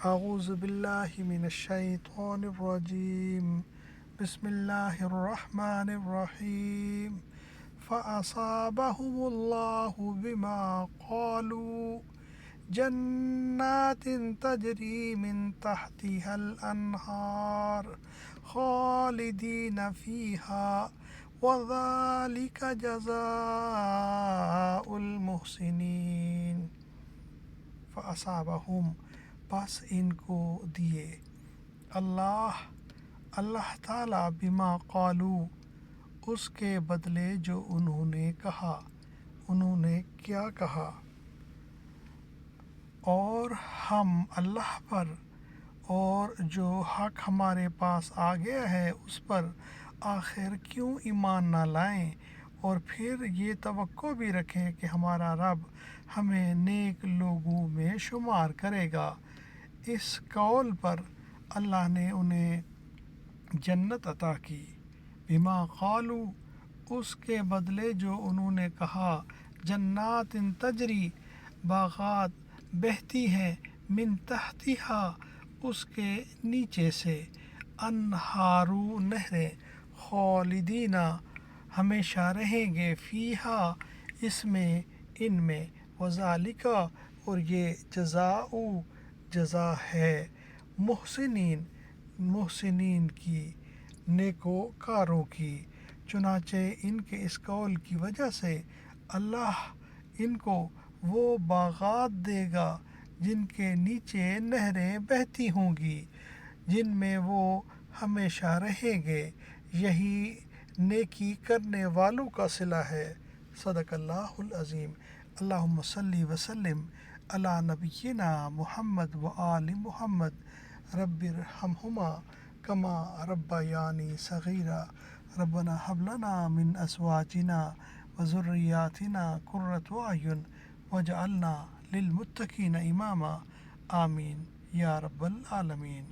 اعوذ باللہ من الشیطان الرجیم بسم اللہ الرحمن الرحیم فأصابهم اللہ بما قالوا جنات تجری من تحتها الانہار خالدین فیہا وذالک جزاء المحسنین۔ فأصابهم پس ان کو دیے اللہ تعالیٰ بما قالو اس کے بدلے جو انہوں نے کہا، انہوں نے کیا کہا، اور ہم اللہ پر اور جو حق ہمارے پاس آ گیا ہے اس پر آخر کیوں ایمان نہ لائیں، اور پھر یہ توقع بھی رکھیں کہ ہمارا رب ہمیں نیک لوگوں میں شمار کرے گا۔ اس قول پر اللہ نے انہیں جنت عطا کی، بما قالو اس کے بدلے جو انہوں نے کہا، جنات تجری باغات بہتی ہیں، من تحتہا اس کے نیچے سے، انہارو نہریں، خالدین ہمیشہ رہیں گے، فیہا اس میں، ان میں، وذالک اور یہ جزا ہے محسنین کی، نیکوکاروں کی۔ چنانچہ ان کے اس قول کی وجہ سے اللہ ان کو وہ باغات دے گا جن کے نیچے نہریں بہتی ہوں گی، جن میں وہ ہمیشہ رہیں گے۔ یہی نیکی کرنے والوں کا صلہ ہے۔ صدق اللہ العظیم۔ اللہم صلی وسلم علی نبینا محمد وآل محمد رب ارحمہما کما ربیانی صغیرا۔ ربنا ھب لنا من ازواجنا وذریاتنا قرۃ اعین واجعلنا للمتقین اماما۔ آمین یا رب العالمین۔